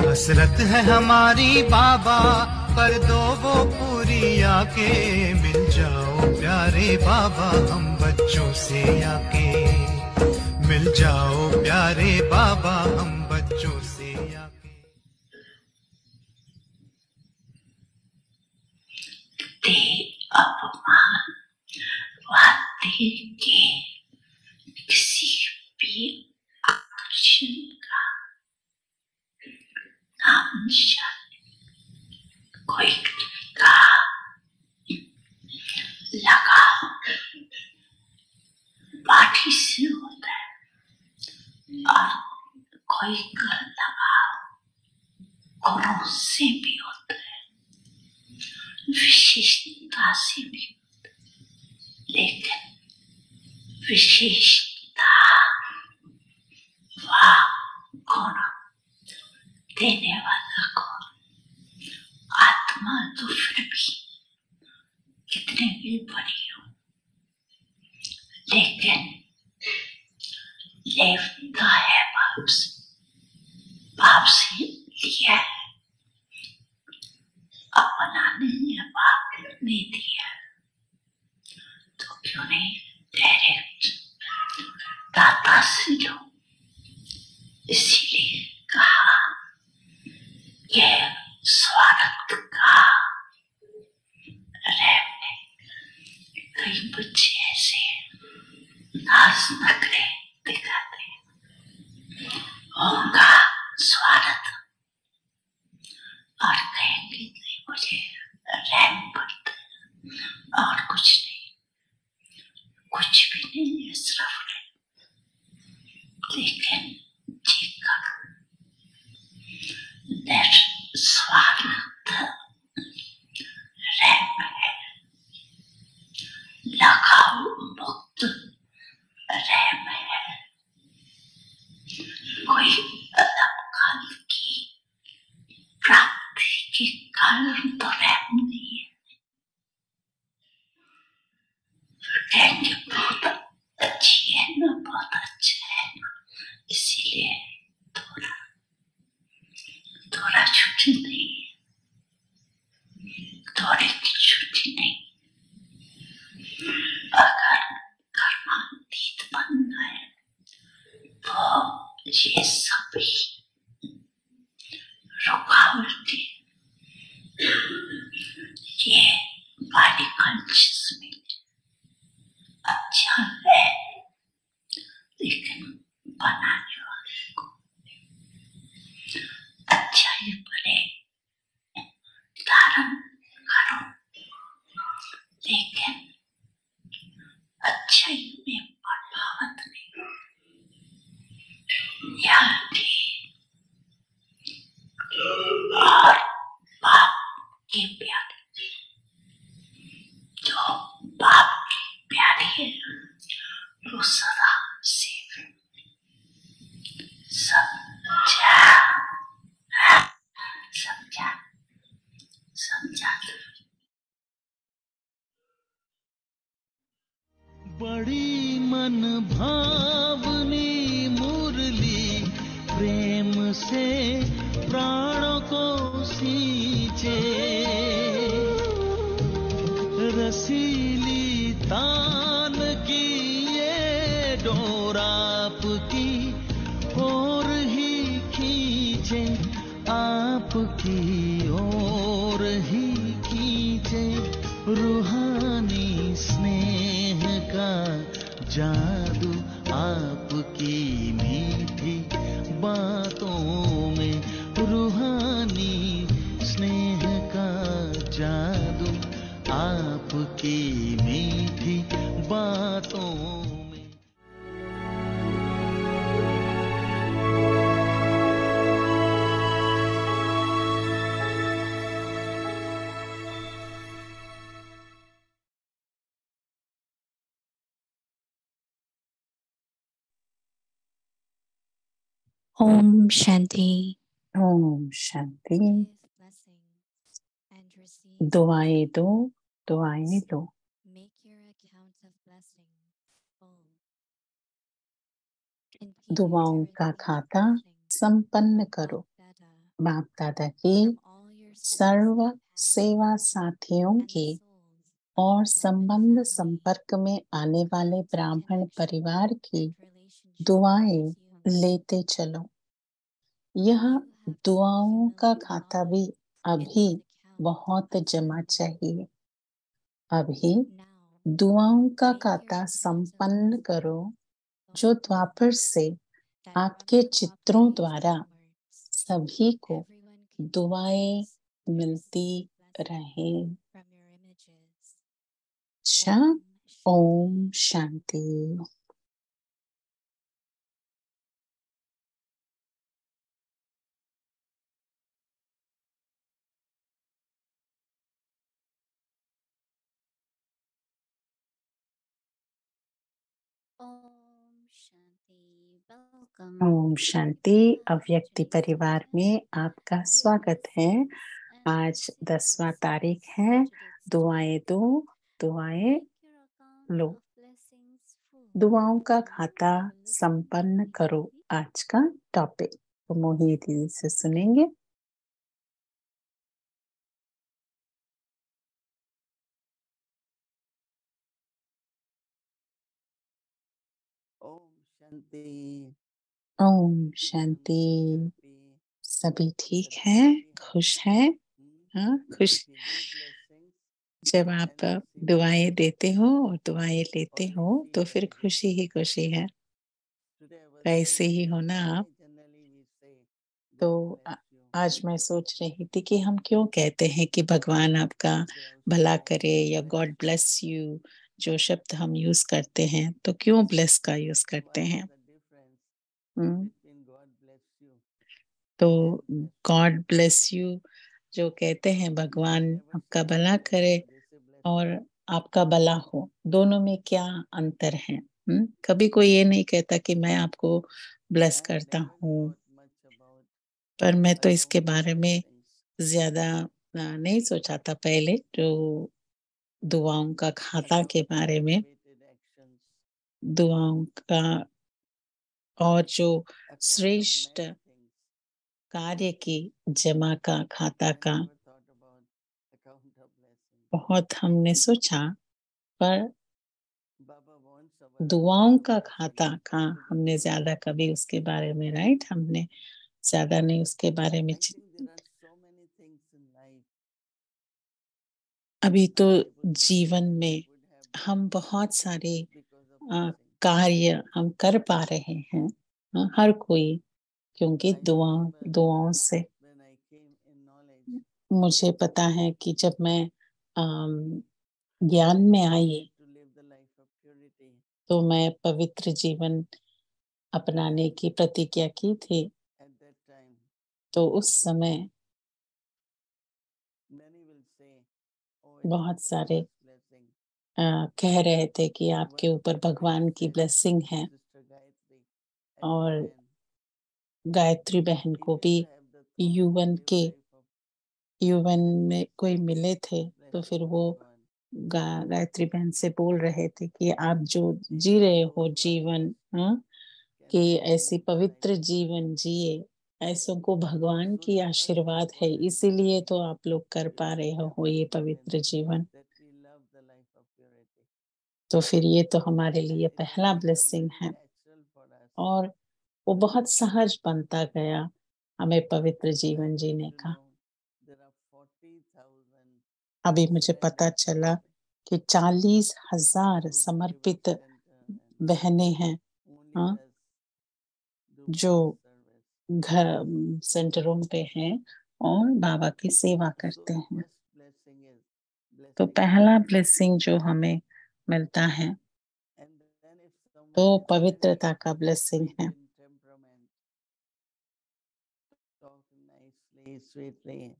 हसरत है हमारी बाबा, कर दो वो पूरी आके। मिल जाओ प्यारे बाबा हम बच्चों से आके। मिल जाओ प्यारे बाबा हम बच्चों से आके। ते अपमान वादे के किसी भी आकर्षण का नाम निशान कोई का लगाव पाठी से होता है और कोई का लगाव गुणों से भी होता है, विशेषता से भी होता है। लेकिन विशेषता व गुण देने वाला कौन? आत्मा तो फिर भी कितने भी बड़ी हो, लेकिन लेता है बाप से लिया है, अपना नहीं है, बाप ने दिया। तो क्यों नहीं डायरेक्ट दाता से लो। इसीलिए कहा यह स्वागत का रैम ने कई बच्चे ऐसे नाज नखरे दिखाते होगा स्वागत और कहेंगे नहीं मुझे रैम पड़ता है और कुछ नहीं, कुछ भी नहीं है सिर्फ रैम। लेकिन स्वागत रैम है, लगाव मुक्त रैम है। कोई अलग काल की प्राप्ति के कारण तो रैम नहीं है। कहेंगे बहुत अच्छी है ना, बहुत अच्छा है ना, इसीलिए थोड़ा छुट्टी नहीं है, थोड़े की छुट्टी नहीं। अगर कर्मातीत बनना है तो ये सभी रुकावटें ये बॉडी कॉन्शियस में अच्छा है, लेकिन बनाने वाले को अच्छा ही बने, धारण करो, लेकिन अच्छाई में प्रभावित नहीं। और बाप के प्यारे, जो बाप की प्यारी है वो सदा से समझा। बड़ी मन भावनी मुरली प्रेम से प्राणों को सींचे, रसीली तान की ये डोर आपकी ओर ही खींचे, आपकी ओर ही खींचे। रूहानी स्नेह का जादू आपकी मीठी बातों में, रूहानी स्नेह का जादू आपकी मीठी बातों Om Shanti. Om Shanti. Give blessings and receive दुआएं दो, blessings. दुआएं लो। Make your account of blessing full. In peace दुआओं to का receive खाता blessings संपन्न from करो। Bap-Dada, बाप दादा की from all your serve service सेवा साथियों and the के souls और of Brahmin संबंध family संपर्क में आने वाले into ब्राह्मण connection परिवार की and relationship दुआएं with you. लेते चलो। यह You have दुआओं का accumulated खाता भी knowledge in अभी this account बहुत of जमा blessing. चाहिए। अभी Now, दुआओं का make your खाता account of संपन्न blessing करो full, जो द्वापर से that आपके Brahma चित्रों operates द्वारा onwards. सभी को Everyone continues दुआएं to मिलती receive blessing रहे। from your images. अच्छा, Om ओम Shanti. शांति। Om Shanti. Welcome. Om Shanti. अव्यक्ति परिवार में आपका स्वागत है। आज 10वां तारीख है। दुआएं दो, दुआएं लो। दुआओं का खाता संपन्न करो, आज का टॉपिक। तो मोहिनी दीदी से सुनेंगे। ओम शांति। ओम शांति। सभी ठीक है, खुश है। हाँ, खुश। जब आप दुआएं देते हो और दुआएं लेते हो तो फिर खुशी ही खुशी है। ऐसे ही हो ना आप। तो आज मैं सोच रही थी कि हम क्यों कहते हैं कि भगवान आपका भला करे या गॉड ब्लेस यू, जो शब्द हम यूज करते हैं, तो क्यों ब्लेस का यूज करते हैं? तो गॉड ब्लेस यू जो कहते हैं, भगवान आपका भला करे और आपका भला हो, दोनों में क्या अंतर है? कभी कोई ये नहीं कहता कि मैं आपको ब्लेस करता हूँ, पर मैं तो इसके बारे में ज्यादा नहीं सोचा था पहले, जो दुआओं का खाता के बारे में, दुआओं का और जो श्रेष्ठ कार्य की जमा का खाता का बहुत हमने सोचा, पर दुआओं का खाता का हमने ज्यादा कभी उसके बारे में, राइट, हमने ज्यादा नहीं उसके बारे में। अभी तो जीवन में हम बहुत सारे कार्य हम कर पा रहे हैं, हर कोई, क्योंकि दुआओं से। मुझे पता है कि जब मैं ज्ञान में आई तो मैं पवित्र जीवन अपनाने की प्रतिज्ञा की थी। तो उस समय बहुत सारे कह रहे थे कि आपके ऊपर भगवान की ब्लेसिंग है। और गायत्री बहन को भी यूवन में कोई मिले थे, तो फिर वो गायत्री बहन से बोल रहे थे कि आप जो जी रहे हो जीवन, कि ऐसी पवित्र जीवन जिए, ऐसों को भगवान की आशीर्वाद है, इसीलिए तो आप लोग कर पा रहे हो ये पवित्र जीवन। तो फिर ये तो हमारे लिए पहला ब्लेसिंग है, और वो बहुत सहज बनता गया हमें पवित्र जीवन जीने का। अभी मुझे पता चला कि 40,000 समर्पित बहनें हैं, जो घर सेंटरों पे हैं और बाबा की सेवा करते हैं। तो पहला ब्लेसिंग जो हमें मिलता है तो पवित्रता का ब्लेसिंग है।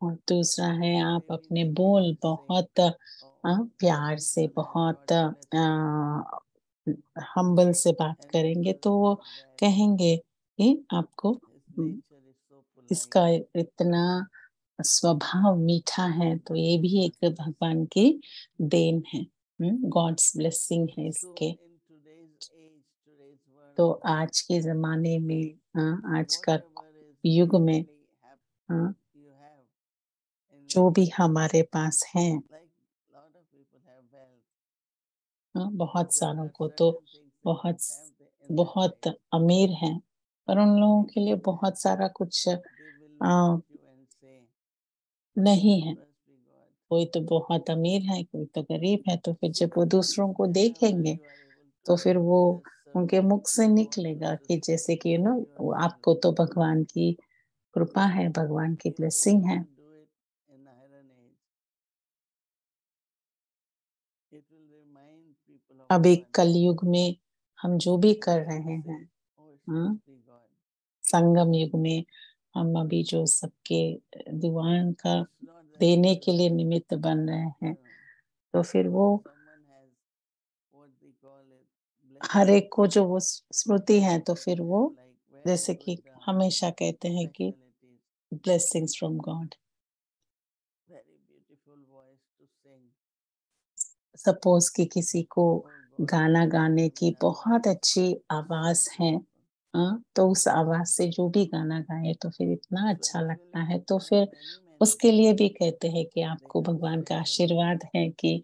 और दूसरा है, आप अपने बोल बहुत प्यार से, बहुत हम्बल से बात करेंगे तो वो कहेंगे कि आपको इसका इतना स्वभाव मीठा है, तो ये भी एक भगवान की देन है, गॉड्स ब्लेसिंग है इसके। तो आज के जमाने में, आज का युग में, जो भी हमारे पास है, बहुत सालों को तो बहुत अमीर हैं, पर उन लोगों के लिए बहुत सारा कुछ नहीं है। कोई तो बहुत अमीर है, कोई तो गरीब है, तो फिर जब वो दूसरों को देखेंगे तो फिर वो उनके मुख से निकलेगा कि जैसे कि आपको तो भगवान की कृपा है, भगवान की ब्लेसिंग है। अभी कलयुग में हम जो भी कर रहे हैं, संगम युग में हम अभी जो सबके दुआओं का देने के लिए निमित्त बन रहे हैं, तो फिर वो हर एक को जो वो स्मृति है, तो फिर वो जैसे कि हमेशा कहते हैं कि ब्लेसिंग्स फ्रॉम गॉड। सपोज कि किसी को गाना गाने की बहुत अच्छी आवाज है, तो उस आवाज से जो भी गाना गाए तो फिर इतना अच्छा लगता है, तो फिर उसके लिए भी कहते हैं कि आपको भगवान का आशीर्वाद है कि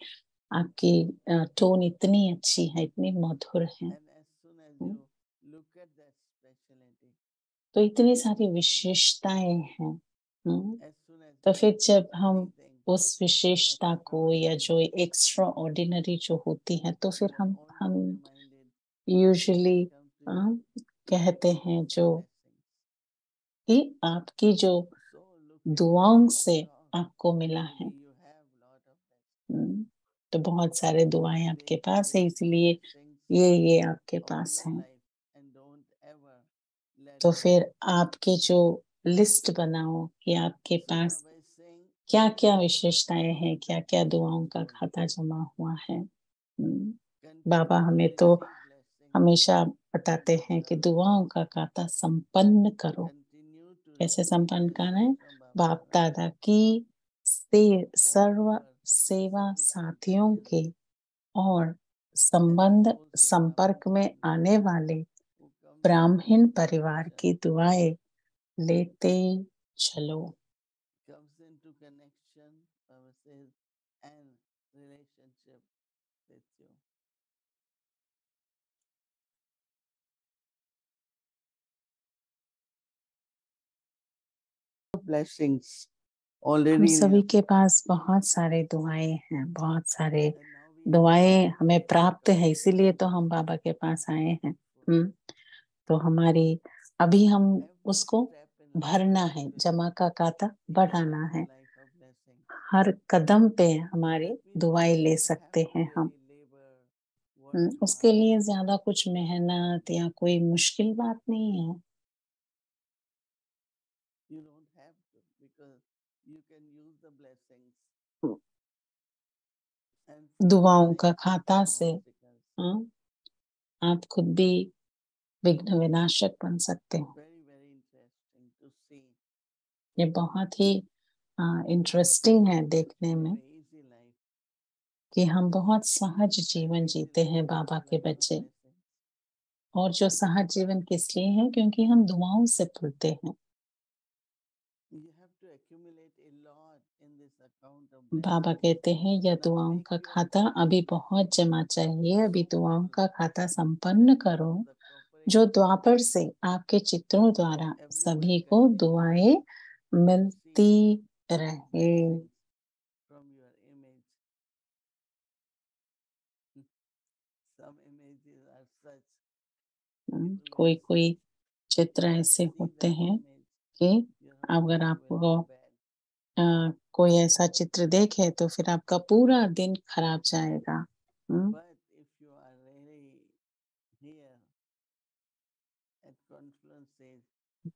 आपकी टोन इतनी अच्छी है, इतनी मधुर है। तो इतनी सारी विशेषताएं हैं। तो फिर जब हम उस विशेषता को, या जो एक्स्ट्रा ऑर्डिनरी जो होती है, तो फिर हम यूजुअली कहते हैं जो कि आपकी जो दुआओं से आपको मिला है। तो बहुत सारे दुआएं आपके पास है, इसलिए ये आपके पास है। तो फिर आपके जो लिस्ट बनाओ कि आपके पास क्या क्या विशेषताएं हैं, क्या क्या दुआओं का खाता जमा हुआ है। बाबा हमें तो हमेशा बताते हैं कि दुआओं का खाता संपन्न करो। कैसे संपन्न करना है? बाप दादा की सर्व सेवा साथियों के और संबंध संपर्क में आने वाले ब्राह्मण परिवार की दुआएं लेते चलो। हम सभी के पास बहुत सारे दुआएं हैं, बहुत सारे दुआएं हमें प्राप्त है, इसीलिए तो हम बाबा के पास आए हैं। तो हमारी अभी हम उसको भरना है, जमा का खाता बढ़ाना है। हर कदम पे हमारी दुआएं ले सकते हैं हम। उसके लिए ज्यादा कुछ मेहनत या कोई मुश्किल बात नहीं है। दुआओं का खाता से आप खुद भी विघ्न विनाशक बन सकते हैं। ये बहुत ही इंटरेस्टिंग है देखने में कि हम बहुत सहज जीवन जीते हैं बाबा के बच्चे। और जो सहज जीवन किस लिए है? क्योंकि हम दुआओं से फूलते हैं। बाबा कहते हैं यह दुआओं का खाता अभी बहुत जमा चाहिए, अभी दुआओं का खाता संपन्न करो, जो द्वापर से आपके चित्रों द्वारा सभी को दुआएं मिलती रहे। कोई कोई चित्र ऐसे होते हैं कि अगर आपको कोई ऐसा चित्र देखे तो फिर आपका पूरा दिन खराब जाएगा।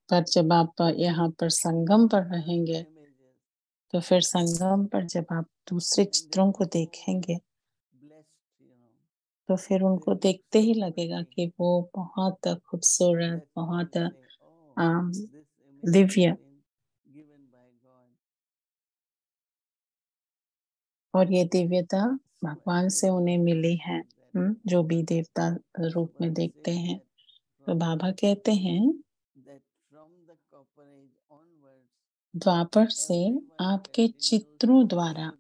पर जब आप यहाँ पर संगम पर रहेंगे, तो फिर संगम पर जब आप दूसरे चित्रों को देखेंगे, तो फिर उनको देखते ही लगेगा कि वो बहुत खूबसूरत, बहुत दिव्य, और ये दिव्यता भगवान से उन्हें मिली है, जो भी देवता रूप में देखते हैं। तो बाबा कहते हैं द्वापर से आपके चित्रों द्वारा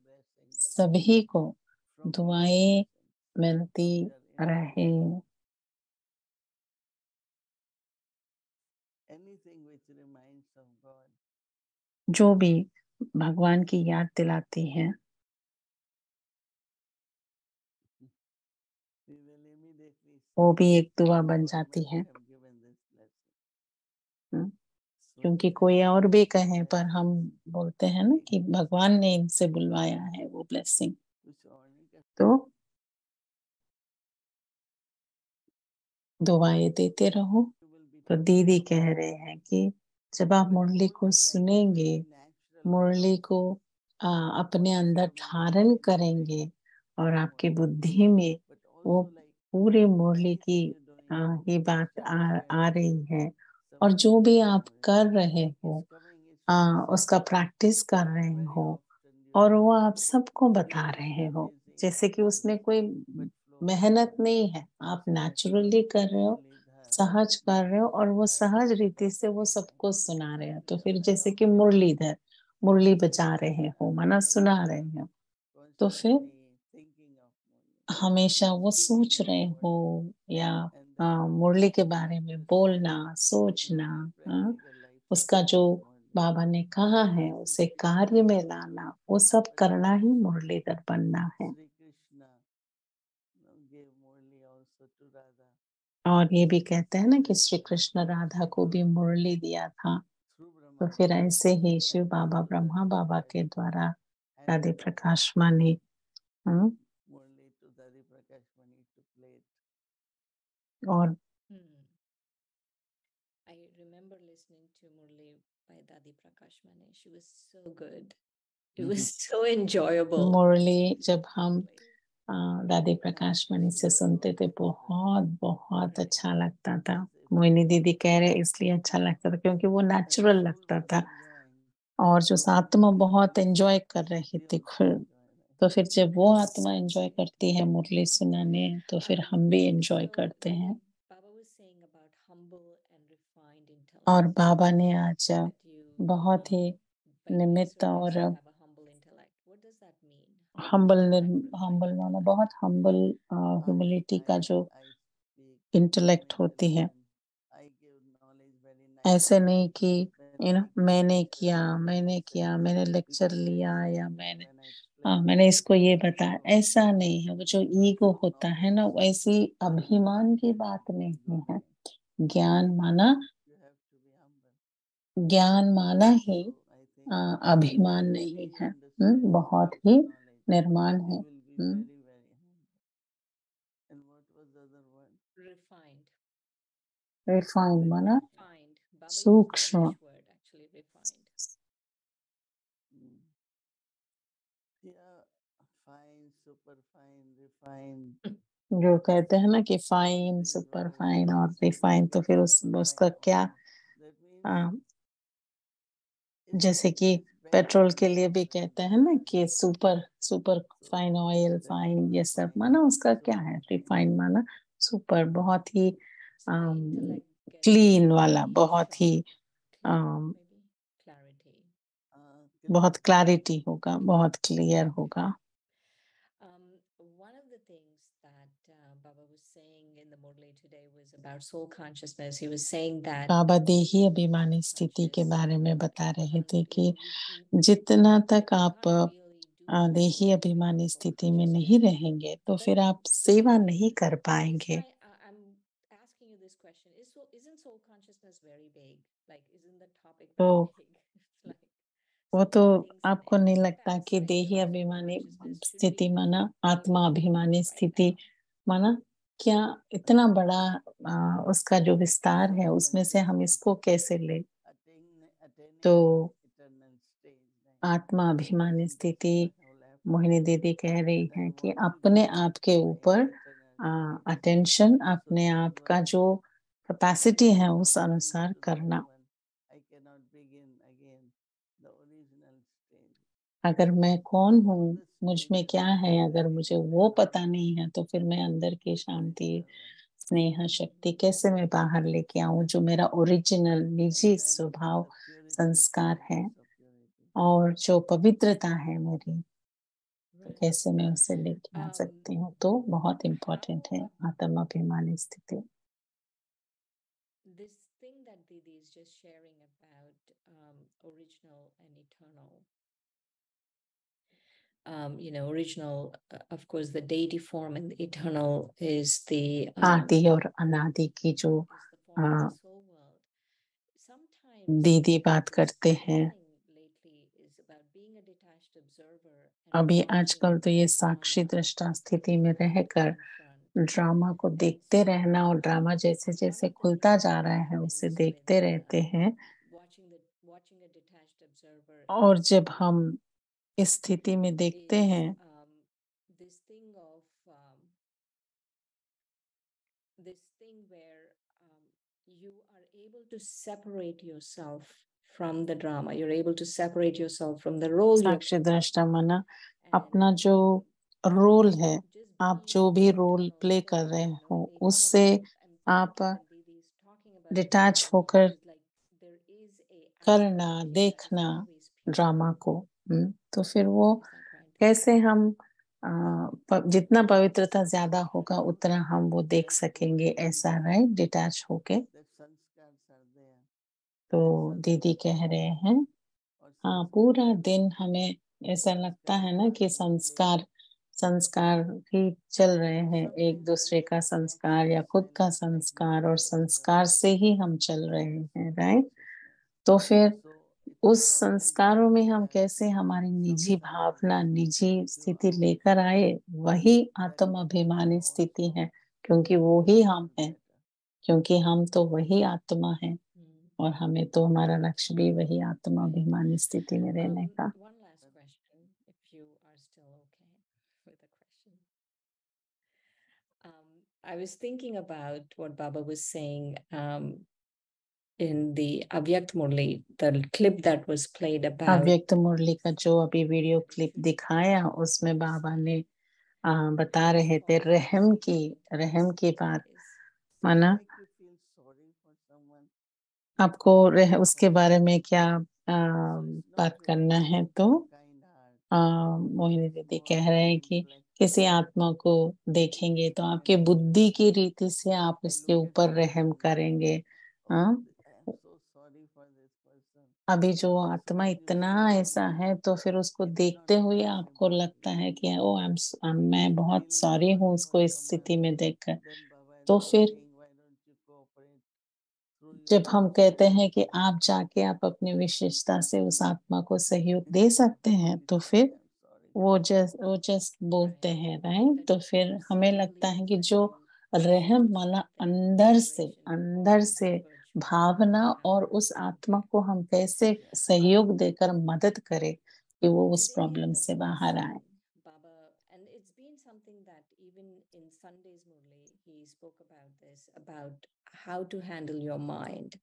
सभी को दुआएं मिलती रहे। जो भी भगवान की याद दिलाती है, वो भी एक दुआ बन जाती है। क्योंकि कोई और भी कहे, पर हम बोलते हैं ना कि भगवान ने इनसे बुलवाया है वो ब्लेसिंग। तो दुआएं देते रहो। तो दीदी कह रहे हैं कि जब आप मुरली को सुनेंगे, मुरली को अपने अंदर धारण करेंगे और आपकी बुद्धि में वो पूरी मुरली की ही बात आ रही है, और जो भी आप कर रहे हो उसका प्रैक्टिस कर रहे हो, और वो आप सबको बता रहे हो, जैसे कि उसमें कोई मेहनत नहीं है, आप नेचुरली कर रहे हो, सहज कर रहे हो, और वो सहज रीति से वो सबको सुना रहे हो। तो फिर जैसे कि मुरलीधर मुरली बजा रहे हो, माना सुना रहे हो, तो फिर हमेशा वो सोच रहे हो, या मुरली के बारे में बोलना, सोचना, उसका जो बाबा ने कहा है उसे कार्य में लाना, वो सब करना ही मुरलीधर बनना है। और ये भी कहते हैं ना कि श्री कृष्ण राधा को भी मुरली दिया था। तो फिर ऐसे ही शिव बाबा ब्रह्मा बाबा के द्वारा राधे प्रकाश माँ ने और I remember listening to Murli by Dadi Prakash Mane. She was so good. It was so enjoyable. मुरली जब हम दादी प्रकाश मणि से सुनते थे, बहुत बहुत अच्छा लगता था। मोहिनी दीदी कह रहे इसलिए अच्छा लगता था क्योंकि वो नेचुरल लगता था, और जो आत्मा बहुत एंजॉय कर रही थी। तो फिर जब वो आत्मा एंजॉय करती है मुरली सुनाने, तो फिर हम भी एंजॉय करते हैं। और बाबा ने आज बहुत ही निमित्त और हम्बल माना बहुत हम्बल ह्यूमिलिटी का जो इंटेलेक्ट होती है। ऐसे नहीं कि मैंने किया, मैंने लेक्चर लिया, या मैंने इसको ये बताया, ऐसा नहीं है। वो जो ईगो होता है ना, वैसी अभिमान की बात नहीं है। ज्ञान माना ही अभिमान नहीं है, बहुत ही निर्माण है। रिफाइंड माना सूक्ष्म। जो कहते हैं ना कि फाइन, सुपर फाइन और रिफाइन, तो फिर उसका क्या जैसे कि पेट्रोल के लिए भी कहते हैं ना कि सुपर फाइन ऑयल, फाइन, ये सब माना उसका क्या है, रिफाइन माना सुपर, बहुत ही क्लीन वाला, बहुत ही बहुत क्लैरिटी होगा, बहुत क्लियर होगा। One of the things that Baba was saying in the Murli today was about soul consciousness. He was saying that बाबा देही अभिमानी स्थिति के बारे में बता रहे थे कि जितना तक आप देही अभिमानी स्थिति में नहीं रहेंगे, तो फिर आप सेवा नहीं कर पाएंगे। तो वो तो आपको नहीं लगता कि देही अभिमानी स्थिति माना आत्मा अभिमानी स्थिति माना क्या इतना बड़ा उसका जो विस्तार है, उसमें से हम इसको कैसे ले? तो आत्मा अभिमानी स्थिति मोहिनी दीदी कह रही है कि अपने आप के ऊपर अटेंशन, अपने आप का जो कैपेसिटी है उस अनुसार करना। अगर मैं कौन हूँ, मुझ में क्या है, अगर मुझे वो पता नहीं है तो फिर मैं अंदर की शांति, स्नेह, शक्ति कैसे मैं बाहर लेके आऊं, जो मेरा ओरिजिनल निजी स्वभाव संस्कार है और जो पवित्रता है मेरी, तो कैसे मैं उसे लेके आ सकती हूँ। तो बहुत इम्पोर्टेंट है आत्माभिमानी स्थिति। This thing that Didi is just sharing about original and eternal. Original, of course, the deity form, and the eternal is the आदि और अनादि की जो दीदी बात करते हैं, अभी आजकल तो ये साक्षी दृष्टा स्थिति में रहकर ड्रामा को देखते रहना और ड्रामा जैसे जैसे खुलता जा रहा है उसे देखते रहते हैं। और जब हम इस स्थिति में देखते हैं you are able to separate yourself from the drama. You're able to separate yourself from the role. साक्षी दृष्टा माना अपना जो रोल है, आप जो भी रोल प्ले कर रहे हो उससे आप डिटैच होकर करना, देखना ड्रामा को, तो फिर वो कैसे हम जितना पवित्रता ज्यादा होगा उतना हम वो देख सकेंगे, ऐसा राइट, डिटैच होके। तो दीदी कह रहे हैं, हाँ पूरा दिन हमें ऐसा लगता है ना कि संस्कार ही चल रहे हैं, एक दूसरे का संस्कार या खुद का संस्कार, और संस्कार से ही हम चल रहे हैं, राइट। तो फिर उस संस्कारों में हम कैसे हमारी निजी भावना, निजी स्थिति लेकर आए, वही आत्म अभिमानी स्थिति है, क्योंकि वो ही हम हैं, क्योंकि हम तो वही आत्मा है और हमें तो हमारा लक्ष्य भी वही आत्मा अभिमानी स्थिति में रहने का। I was thinking about what Baba was saying in the Avyakt Murli, the clip that was played about. अव्यक्त मुरली का जो अभी वीडियो क्लिप दिखाया, उसमें बाबा ने बता रहे थे रहम की बात, माना आपको उसके बारे में क्या बात करना है। तो मोहिनी दीदी कह रहे हैं कि किसी आत्मा को देखेंगे तो आपके बुद्धि की रीति से आप उसके ऊपर रहम करेंगे। अभी जो आत्मा इतना ऐसा है तो फिर उसको देखते हुए आपको लगता है कि मैं बहुत सॉरी हूँ उसको इस स्थिति में देखकर। तो फिर जब हम कहते हैं कि आप जाके आप अपनी विशेषता से उस आत्मा को सहयोग दे सकते हैं, तो फिर वो जस्ट बोलते हैं, राइट। तो फिर हमें लगता है कि जो रहम वाला अंदर से भावना और उस आत्मा को हम कैसे सहयोग देकर मदद करें कि वो उस प्रॉब्लम से बाहर आए। And it's been something that even in Sunday's Murli, he spoke about this, about how to handle your mind.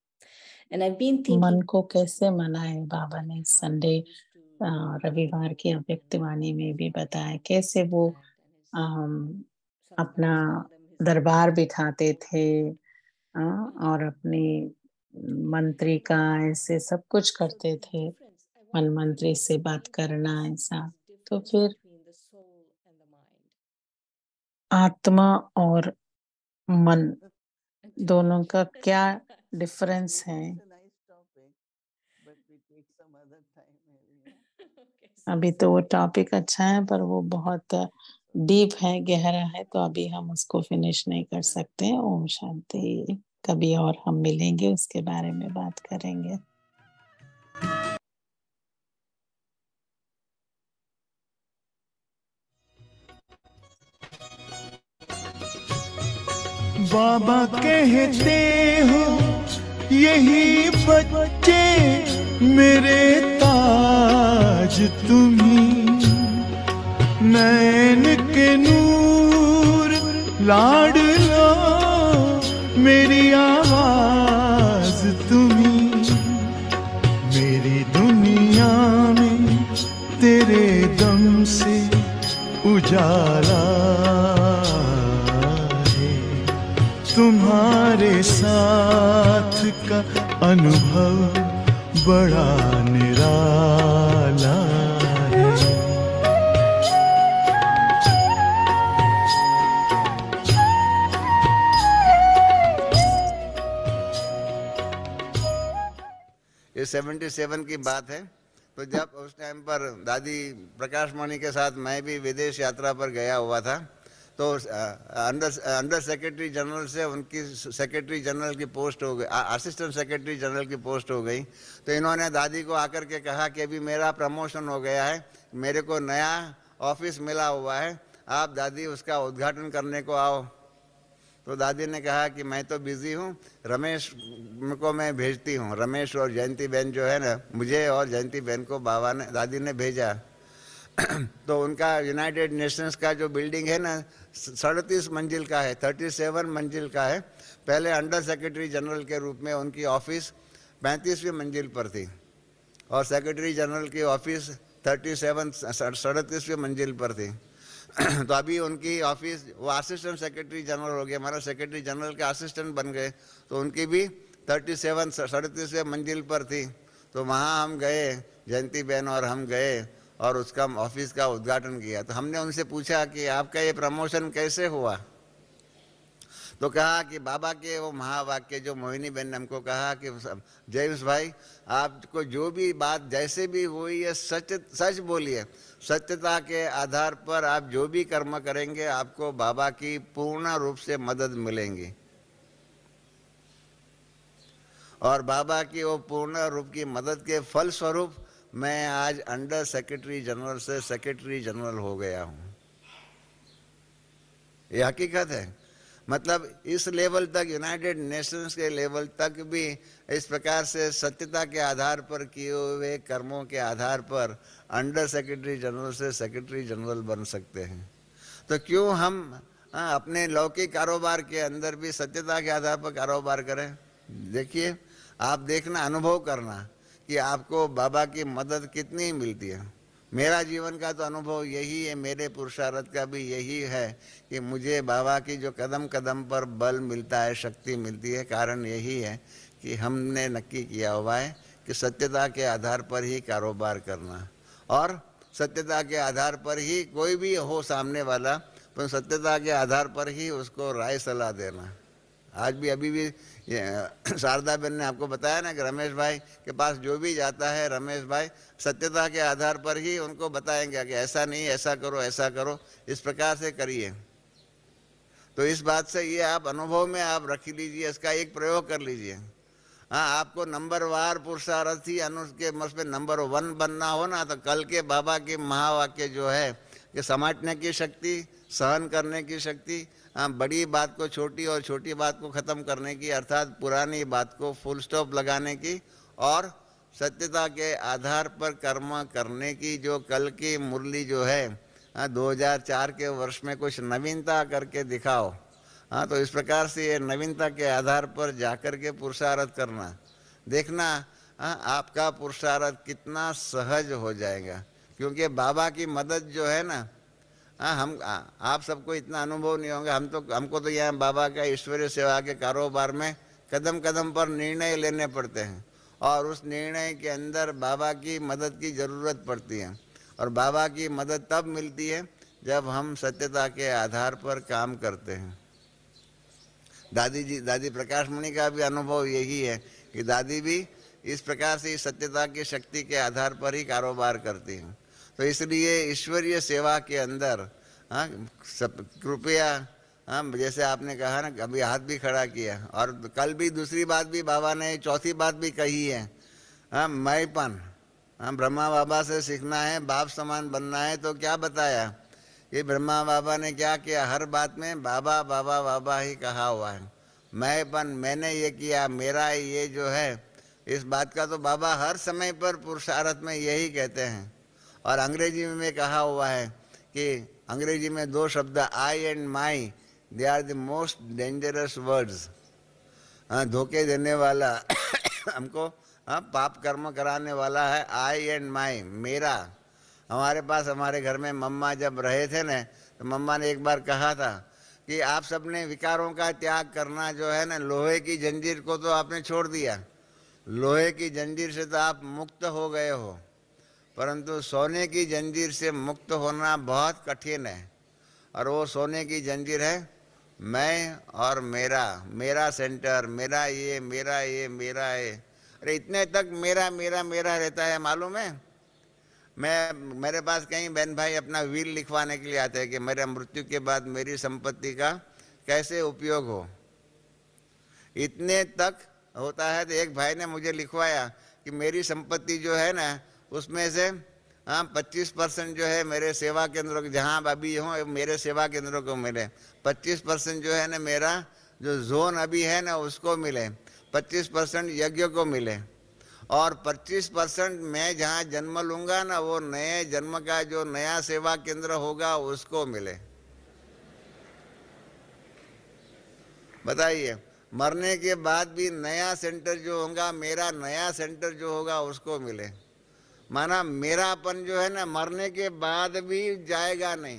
And I've been thinking, मन को कैसे मनाए, बाबा ने संडे रविवार की अव्यक्तवाणी में भी बताया कैसे वो अपना दरबार बिठाते थे और अपनी मंत्री का ऐसे सब कुछ करते थे, मन मंत्री से बात करना ऐसा। तो फिर आत्मा और मन दोनों का क्या डिफरेंस है। अभी तो वो टॉपिक अच्छा है पर वो बहुत डीप है, गहरा है, तो अभी हम उसको फिनिश नहीं कर सकते। ओम शांति। कभी और हम मिलेंगे, उसके बारे में बात करेंगे। बाबा कहते हो यही बच्चे मेरे ताज तुम्ही, नैन के नूर लाडला मेरी आवाज तुम्ही, मेरी दुनिया में तेरे उजाला है, तुम्हारे साथ का अनुभव बड़ा निराला है। ये 77 की बात है। तो जब उस टाइम पर दादी प्रकाश मणि के साथ मैं भी विदेश यात्रा पर गया हुआ था, तो अंडर सेक्रेटरी जनरल से उनकी सेक्रेटरी जनरल की पोस्ट हो गई, असिस्टेंट सेक्रेटरी जनरल की पोस्ट हो गई। तो इन्होंने दादी को आकर के कहा कि अभी मेरा प्रमोशन हो गया है, मेरे को नया ऑफिस मिला हुआ है, आप दादी उसका उद्घाटन करने को आओ। तो दादी ने कहा कि मैं तो बिजी हूँ, रमेश को मैं भेजती हूँ। रमेश और जयंती बहन जो है ना, मुझे और जयंती बहन को दादी ने भेजा। तो उनका यूनाइटेड नेशंस का जो बिल्डिंग है ना 37 मंजिल का है, 37 मंजिल का है। पहले अंडर सेक्रेटरी जनरल के रूप में उनकी ऑफिस 35वीं मंजिल पर थी और सेक्रेटरी जनरल की ऑफिस 37वीं मंजिल पर थी। तो अभी उनकी ऑफिस, वो असिस्टेंट सेक्रेटरी जनरल हो गए, हमारा सेक्रेटरी जनरल के असिस्टेंट बन गए, तो उनकी भी 37वीं मंजिल पर थी। तो वहाँ हम गए, जयंती बहन और हम गए और उसका ऑफिस का उद्घाटन किया। तो हमने उनसे पूछा कि आपका ये प्रमोशन कैसे हुआ। तो कहा कि बाबा के वो महावाक्य जो मोहिनी बहन ने हमको कहा कि जेम्स भाई, आपको जो भी बात जैसे भी हुई है सच बोलिए, सत्यता के आधार पर आप जो भी कर्म करेंगे आपको बाबा की पूर्ण रूप से मदद मिलेंगी। और बाबा की वो पूर्ण रूप की मदद के फल स्वरूप मैं आज अंडर सेक्रेटरी जनरल से सेक्रेटरी जनरल हो गया हूँ। ये हकीकत है। मतलब इस लेवल तक, यूनाइटेड नेशंस के लेवल तक भी इस प्रकार से सत्यता के आधार पर किए हुए कर्मों के आधार पर अंडर सेक्रेटरी जनरल से सेक्रेटरी जनरल बन सकते हैं। तो क्यों हम अपने लौकिक कारोबार के अंदर भी सत्यता के आधार पर कारोबार करें। देखिए, आप देखना, अनुभव करना कि आपको बाबा की मदद कितनी मिलती है। मेरा जीवन का तो अनुभव यही है, मेरे पुरुषार्थ का भी यही है कि मुझे बाबा की जो कदम कदम पर बल मिलता है, शक्ति मिलती है, कारण यही है कि हमने नक्की किया हुआ है कि सत्यता के आधार पर ही कारोबार करना और सत्यता के आधार पर ही कोई भी हो सामने वाला, पर सत्यता के आधार पर ही उसको राय सलाह देना। आज भी अभी भी शारदा बहन ने आपको बताया ना कि रमेश भाई के पास जो भी जाता है, रमेश भाई सत्यता के आधार पर ही उनको बताएंगे कि ऐसा नहीं, ऐसा करो, ऐसा करो, इस प्रकार से करिए। तो इस बात से ये आप अनुभव में आप रख लीजिए, इसका एक प्रयोग कर लीजिए। हाँ, आपको नंबरवार पुरुषार्थी के मस में नंबर 1 बनना हो ना, तो कल के बाबा के महावाक्य जो है कि समेटने की शक्ति, सहन करने की शक्ति, बड़ी बात को छोटी और छोटी बात को ख़त्म करने की, अर्थात पुरानी बात को फुल स्टॉप लगाने की और सत्यता के आधार पर कर्म करने की, जो कल की मुरली जो है 2004 के वर्ष में कुछ नवीनता करके दिखाओ। हाँ, तो इस प्रकार से ये नवीनता के आधार पर जाकर के पुरुषार्थ करना, देखना आपका पुरुषार्थ कितना सहज हो जाएगा। क्योंकि बाबा की मदद जो है ना, आप सबको इतना अनुभव नहीं होगा, हमको तो यहाँ बाबा का ईश्वरीय सेवा के कारोबार में कदम कदम पर निर्णय लेने पड़ते हैं और उस निर्णय के अंदर बाबा की मदद की ज़रूरत पड़ती है। और बाबा की मदद तब मिलती है जब हम सत्यता के आधार पर काम करते हैं। दादी प्रकाश मणि का भी अनुभव यही है कि दादी भी इस प्रकार से सत्यता की शक्ति के आधार पर ही कारोबार करती हैं। तो इसलिए ईश्वरीय सेवा के अंदर कृपया, जैसे आपने कहा ना, अभी हाथ भी खड़ा किया और कल भी दूसरी बात भी बाबा ने, चौथी बात भी कही है, मैंपन, ब्रह्मा बाबा से सीखना है, बाप समान बनना है। तो क्या बताया, ये ब्रह्मा बाबा ने क्या किया, हर बात में बाबा बाबा बाबा ही कहा हुआ है। मैंपन, मैंने ये किया, मेरा ये जो है, इस बात का तो बाबा हर समय पर पुरुषार्थ में यही कहते हैं। और अंग्रेजी में कहा हुआ है कि अंग्रेजी में 2 शब्द I and my, they are the most dangerous words. धोखे देने वाला हमको पाप कर्म कराने वाला है आई एंड माई, मेरा। हमारे पास, हमारे घर में मम्मा जब रहे थे न, तो मम्मा ने एक बार कहा था कि आप सबने विकारों का त्याग करना जो है ना, लोहे की जंजीर को तो आपने छोड़ दिया, लोहे की जंजीर से तो आप मुक्त हो गए हो, परंतु सोने की जंजीर से मुक्त होना बहुत कठिन है। और वो सोने की जंजीर है मैं और मेरा, मेरा सेंटर, मेरा ये, मेरा ये, मेरा ये। अरे इतने तक मेरा मेरा मेरा रहता है, मालूम है? मेरे पास कई बहन भाई अपना विल लिखवाने के लिए आते हैं कि मेरे मृत्यु के बाद मेरी संपत्ति का कैसे उपयोग हो, इतने तक होता है। तो एक भाई ने मुझे लिखवाया कि मेरी संपत्ति जो है ना, उसमें से 25% जो है मेरे सेवा केंद्रों को, जहाँ अभी हूँ मेरे सेवा केंद्रों को मिले, 25% जो है ना मेरा जो जोन अभी है ना उसको मिले, 25% यज्ञ को मिले, और 25% मैं जहाँ जन्म लूँगा ना वो नए जन्म का जो नया सेवा केंद्र होगा उसको मिले। बताइए, मरने के बाद भी नया सेंटर जो होगा, मेरा नया सेंटर जो होगा उसको मिले। माना मेरापन जो है ना मरने के बाद भी जाएगा नहीं।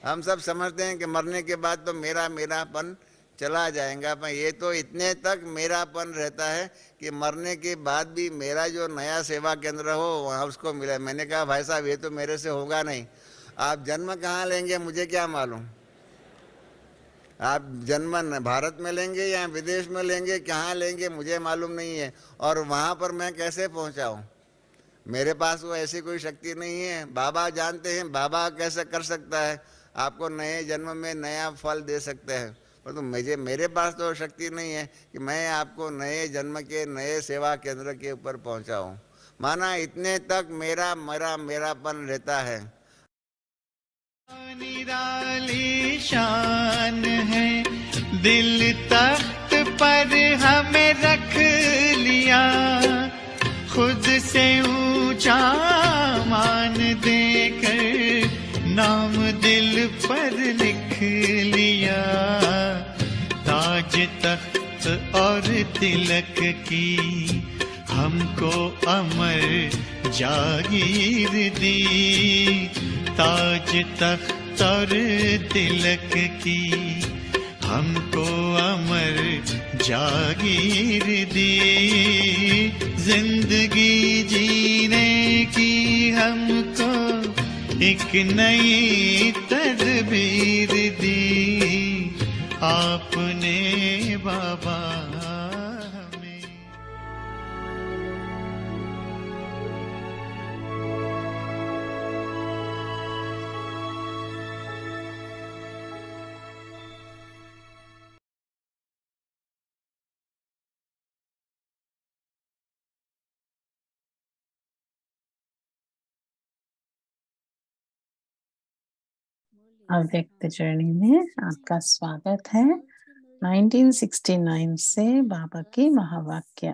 हम सब समझते हैं कि मरने के बाद तो मेरापन चला जाएगा, पर ये तो इतने तक मेरापन रहता है कि मरने के बाद भी मेरा जो नया सेवा केंद्र हो वहाँ उसको मिले। मैंने कहा भाई साहब ये तो मेरे से होगा नहीं, आप जन्म कहाँ लेंगे मुझे क्या मालूम, आप जन्म भारत में लेंगे या विदेश में लेंगे, कहाँ लेंगे मुझे मालूम नहीं है, और वहाँ पर मैं कैसे पहुँचाऊँ, मेरे पास वो ऐसी कोई शक्ति नहीं है। बाबा जानते हैं, बाबा कैसे कर सकता है, आपको नए जन्म में नया फल दे सकते हैं, परंतु मेरे पास तो शक्ति नहीं है कि मैं आपको नए जन्म के नए सेवा केंद्र के ऊपर पहुँचाऊँ। माना इतने तक मेरापन रहता है। निराली शान है, दिल तख्त पर हमें रख लिया, खुद से ऊंचा मान देकर नाम दिल पर लिख लिया। ताज तख्त और तिलक की हमको अमर जागीर दी, ताज तख्त और तिलक की हमको अमर जागीर दी, जिंदगी जीने की हमको एक नई तदबीर दी, आपने बाबा हमें। अव्यक्त जर्नी में आपका स्वागत है। 1969 से बाबा की महावाक्य।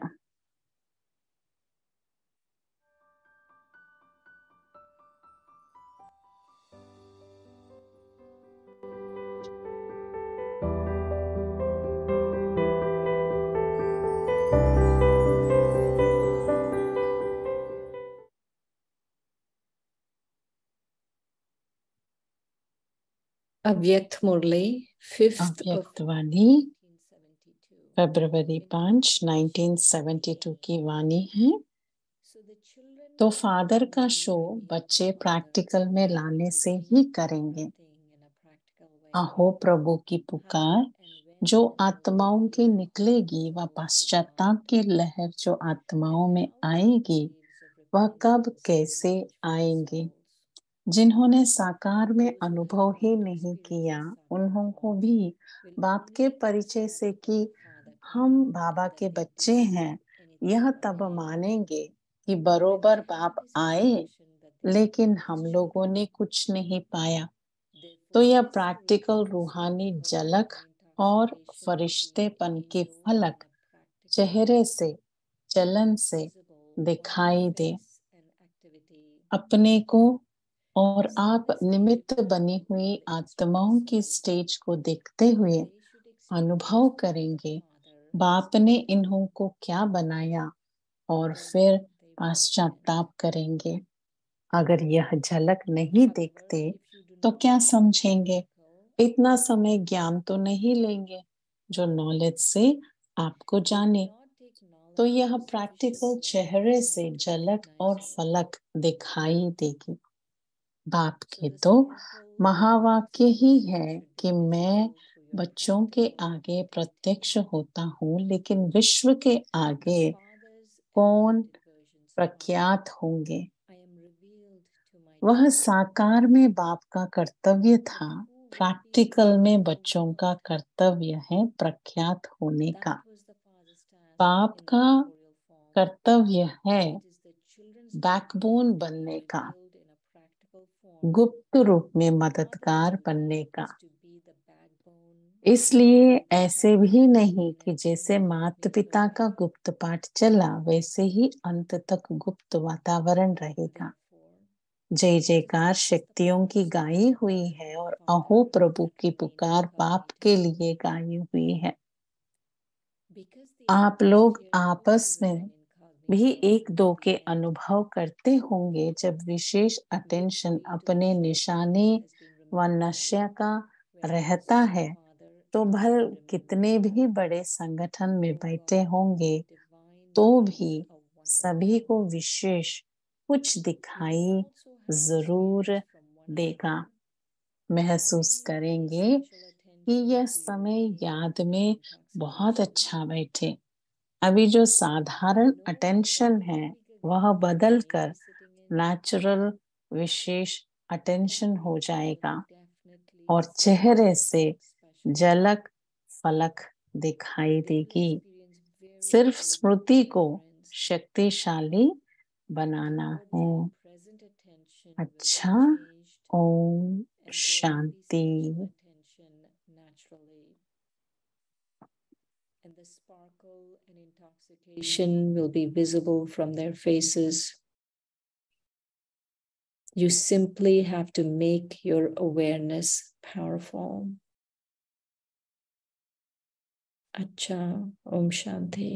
अव्यक्त मुरली 5th अव्यक्त वाणी फरवरी 5, 1972 की वाणी है। तो फादर का शो बच्चे प्रैक्टिकल में लाने से ही करेंगे। अहो प्रभु की पुकार जो आत्माओं की निकलेगी, व पश्चाताप की लहर जो आत्माओं में आएगी, वह कब कैसे आएंगे। जिन्होंने साकार में अनुभव ही नहीं किया, उन्होंने भी बाप के परिचय से कि हम बाबा के बच्चे हैं, यह तब मानेंगे कि बरोबर बाप आए, लेकिन हम लोगों ने कुछ नहीं पाया। तो यह प्रैक्टिकल रूहानी झलक और फरिश्तेपन के फलक चेहरे से, चलन से दिखाई दे। अपने को और आप निमित्त बनी हुई आत्माओं की स्टेज को देखते हुए अनुभव करेंगे बाप ने इन्हों को क्या बनाया, और फिर पश्चाताप करेंगे। अगर यह झलक नहीं देखते तो क्या समझेंगे? इतना समय ज्ञान तो नहीं लेंगे जो नॉलेज से आपको जाने। तो यह प्रैक्टिकल चेहरे से झलक और फलक दिखाई देगी। बाप के तो महावाक्य ही है कि मैं बच्चों के आगे प्रत्यक्ष होता हूँ, लेकिन विश्व के आगे कौन प्रख्यात होंगे? वह साकार में बाप का कर्तव्य था, प्रैक्टिकल में बच्चों का कर्तव्य है प्रख्यात होने का। बाप का कर्तव्य है बैकबोन बनने का, गुप्त रूप में मददगार बनने का। इसलिए ऐसे भी नहीं कि जैसे माता पिता का गुप्त पाठ चला वैसे ही अंत तक गुप्त वातावरण रहेगा। जय जयकार शक्तियों की गाई हुई है और अहो प्रभु की पुकार पाप के लिए गाई हुई है। आप लोग आपस में भी एक दो के अनुभव करते होंगे जब विशेष अटेंशन अपने निशाने व नशा का रहता है तो भल कितने भी बड़े संगठन में बैठे होंगे तो भी सभी को विशेष कुछ दिखाई जरूर देगा। महसूस करेंगे कि यह समय याद में बहुत अच्छा बैठे। अभी जो साधारण अटेंशन है वह बदलकर नेचुरल विशेष अटेंशन हो जाएगा और चेहरे से झलक फलक दिखाई देगी। सिर्फ स्मृति को शक्तिशाली बनाना है। अच्छा, Om Shanti. And the sparkle and intoxication will be visible from their faces. You simply have to make your awareness powerful. Acha, Om Shanti.